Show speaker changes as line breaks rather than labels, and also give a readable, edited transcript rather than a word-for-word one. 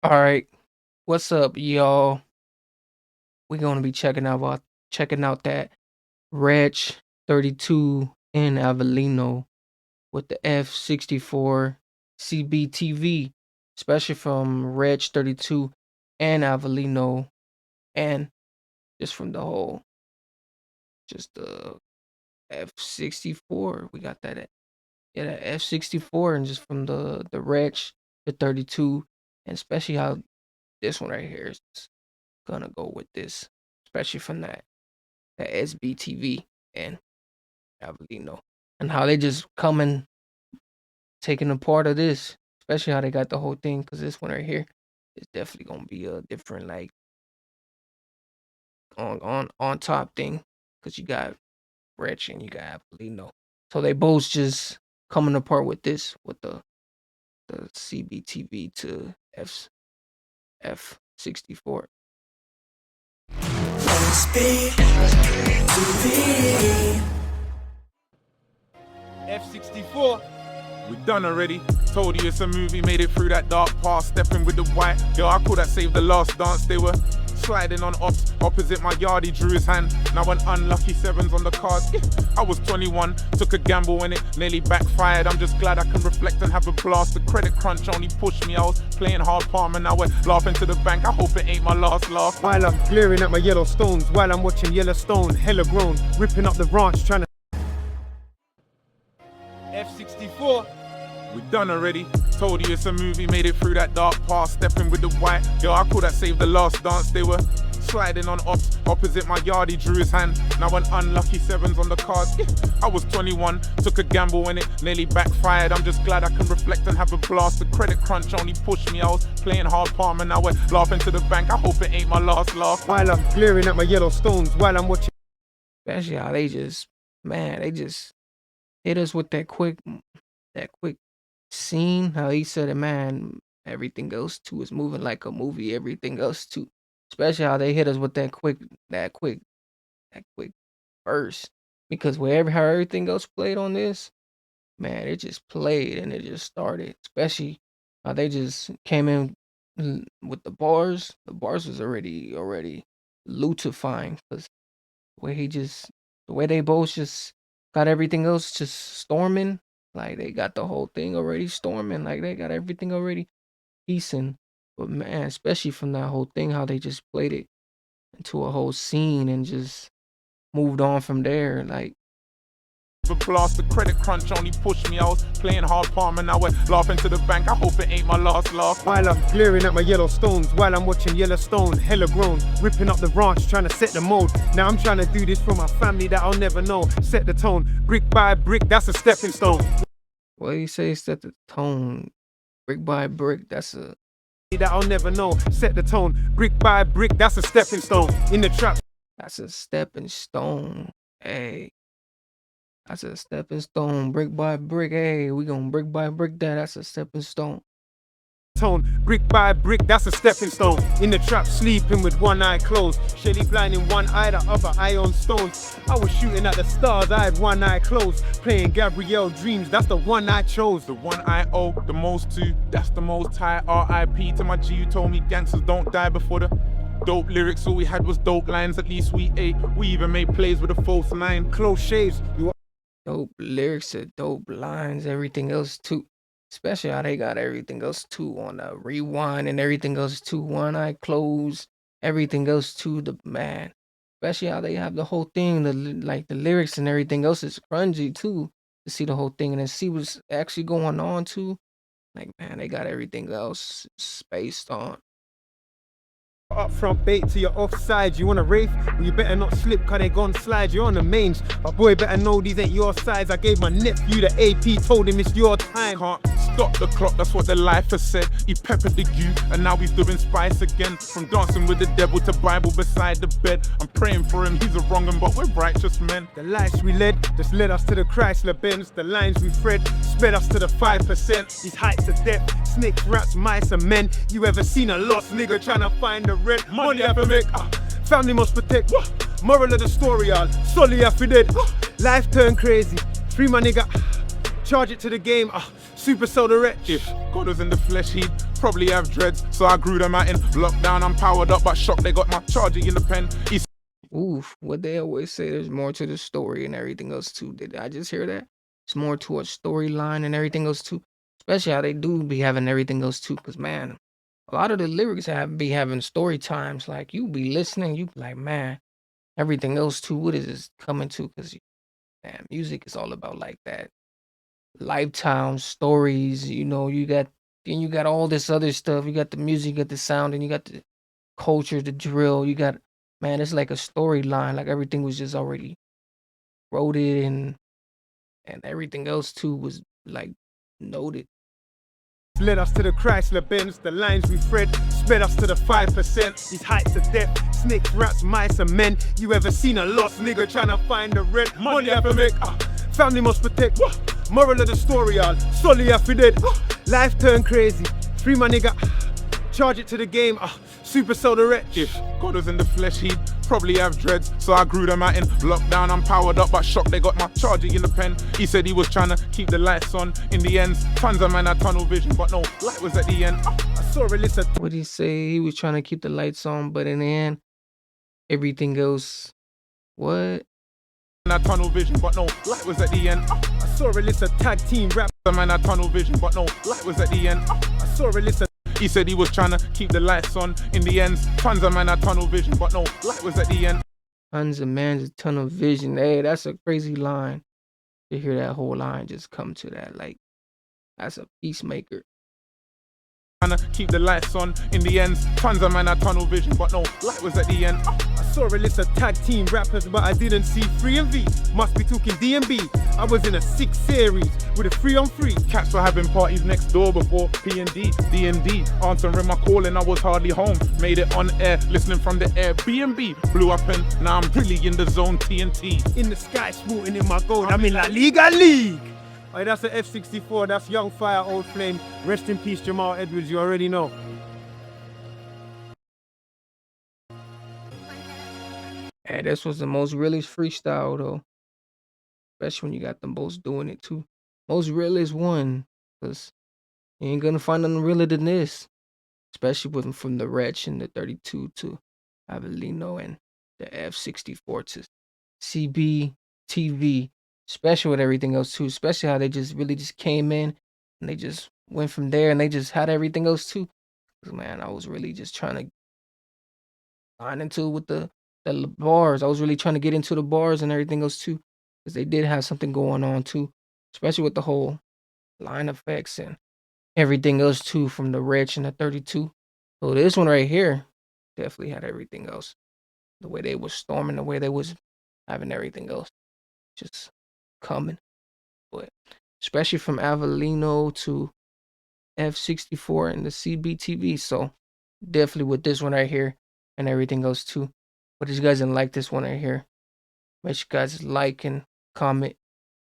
All right, what's up, y'all? We're gonna be checking out that Wretch 32 in Avelino with the F64 CBTV, especially from Wretch 32 and Avelino, and just from the whole, just the F64. We got that F64, and just from the Wretch, the 32, and especially how this one right here is gonna go with this, especially from that SBTV and Avelino, and how they just coming taking a part of this, especially how they got the whole thing. Because this one right here is definitely gonna be a different, like, on top thing. Because you got Wretch and you got Avelino, so they both just coming apart with this, with the CBTV to F64.
F64, we done already. Told you it's a movie, made it through that dark past, stepping with the white. Yo, I call that Save the Last Dance. They were sliding on ops, opposite my yard, he drew his hand. Now an unlucky sevens on the card. I was 21, took a gamble and it nearly backfired. I'm just glad I can reflect and have a blast. The credit crunch only pushed me, I was playing hard palm and now we're laughing to the bank. I hope it ain't my last laugh.
While I'm glaring at my yellow stones, while I'm watching Yellowstone, hella grown, ripping up the ranch, trying to
F64, we done already. Told you it's a movie, made it through that dark past, stepping with the white. Yo, I call that Save the Last Dance. They were sliding on ops, opposite my yard, he drew his hand. Now an unlucky sevens on the card. I was 21, took a gamble and it nearly backfired. I'm just glad I can reflect and have a blast. The credit crunch only pushed me, I was playing hard palm and now we're laughing to the bank. I hope it ain't my last laugh.
while I'm glaring at my yellow stones, while I'm watching
Especially how they just, man, they just hit us with that quick scene. How he said it, man. Everything else too is moving like a movie. Everything else too, especially how they hit us with that quick verse. Because how everything else played on this, man, it just played and it just started. Especially how they just came in with the bars. The bars was already lutifying. Because the way they both just got everything else just storming. Like they got the whole thing already storming. Like they got everything already piecing. But man, especially from that whole thing, how they just played it into a whole scene and just moved on from there. Like,
A blast, the credit crunch only pushed me, I was playing hard palm and now we're laughing to the bank. I hope it ain't my last laugh.
while I'm glaring at my yellow stones, while I'm watching Yellowstone, hella grown, ripping up the ranch, trying to set the mode. Now I'm trying to do this for my family that I'll never know. Set the tone, brick by brick, that's a stepping stone.
what do you say? Set the tone, brick by brick. That's a
That I'll never know. Set the tone, brick by brick, that's a stepping stone. In the trap.
stepping stone. Hey, that's a stepping stone. Brick by brick. Hey, we gonna brick by brick that. That's a stepping stone.
Tone, brick by brick, that's a stepping stone. In the trap, sleeping with one eye closed. Shelly blind in one eye, the other eye on stones. I was shooting at the stars, I had one eye closed. Playing Gabrielle Dreams, that's the one I chose.
The one I owe the most to, that's the most high. R.I.P. to my G who told me gangsters don't die before the dope lyrics. All we had was dope lines, at least we ate. We even made plays with a false nine.
Close shaves, you
Dope lyrics, and dope lines, everything else too. Especially how they got everything else too on the rewind and everything else too. One eye closed, everything else too. The man, especially how they have the whole thing, like the lyrics and everything else is grungy too. To see the whole thing and then see what's actually going on too. Like, man, they got everything else spaced on.
up front bait to your offside. You wanna rave? Well, you better not slip, cause they gon' slide. You're on the mains. My boy better know these ain't your size. I gave my nephew the AP, told him it's your time.
Can't stop the clock, that's what the life has said. He peppered the goo, and now he's doing spice again. From dancing with the devil to Bible beside the bed. I'm praying for him, he's a wrong un, but we're righteous men.
The lives we led just led us to the Chrysler Benz. The lines we thread sped us to the 5%. These heights of death, snakes, rats, mice and men. You ever seen a lost nigga trying to find the red? Money I have to make, family must protect. Moral of the story, all. Sully after dead. Life turned crazy. Free my nigga. Charge it to the game. Super soda Wretch.
If God was in the flesh, he'd probably have dreads. So I grew them out in lockdown. I'm powered up, but shocked they got my charger in the pen. He
Oof, what they always say, there's more to the story and everything else too. Did I just hear that? It's more to a storyline and everything else too. Especially how they do be having everything else too. Cause man, a lot of the lyrics be having story times. Like you be listening, you be like, man, everything else too. What is this coming to? Cause man, music is all about like that lifetime stories. You know, you got all this other stuff. You got the music, you got the sound, and you got the culture, the drill. You got man, it's like a storyline. Like everything was just already wrote it and everything else too was like noted.
Led us to the Chrysler Benz, the lines we thread sped us to the 5%. These heights of death, snakes, rats, mice and men. You ever seen a lost nigga trying to find the red? Money have to make, family must protect. Moral of the story, all. Sully after dead. Life turned crazy. Free my nigga. Charge it to the game. Super soda Wretch.
If God was in the flesh, he'd probably have dreads. So I grew them out in lockdown. I'm powered up, but shocked they got my charger in the pen. He said he was trying to keep the lights on. In the end, tons of man had tunnel vision, but no light was at the end.
I saw a list of
What did he say? He was trying to keep the lights on, but in the end, everything goes what?
Had tunnel vision, but no light was at the end.
I saw a list of tag team rap.
The man had tunnel vision, but no light was at the end.
I saw a list of
He said he was trying to keep the lights on. In the end, tons of man had tunnel vision, but no light was at the end.
Tons of man's tunnel vision. Hey, that's a crazy line. To hear that whole line just come to that, like that's a peacemaker.
Trying to keep the lights on. In the end, tons of man had tunnel vision, but no light was at the end.
I saw a list of tag team rappers, but I didn't see 3 and V. Must be talking D&B. I was in a 6 series with a 3-on-3.
Cats were having parties next door before P&D, D&D. Answering my call and I was hardly home. Made it on air, listening from the Airbnb. Blew up and now I'm really in the zone TNT.
In the sky, sporting in my gold. I'm in La Liga League. Oh, that's an F64. That's Young Fire, Old Flame. Rest in peace, Jamal Edwards. You already know.
Hey, this was the most realest freestyle though. Especially when you got them both doing it too. Most realest one. Cause you ain't gonna find nothing realer than this. Especially with from the Wretch and the 32 to Avelino and the F64 to SBTV. Especially with everything else too. Especially how they just really just came in and they just went from there and they just had everything else too. Cause man, I was really just trying to line into it with the bars. I was really trying to get into the bars and everything else too. Because they did have something going on too. Especially with the whole line effects and everything else too from the Wretch and the 32. So this one right here definitely had everything else. The way they was storming, the way they was having everything else just coming. But especially from Avelino to F64 and the SBTV. So definitely with this one right here and everything else too. But if you guys didn't like this one right here, make sure you guys like and comment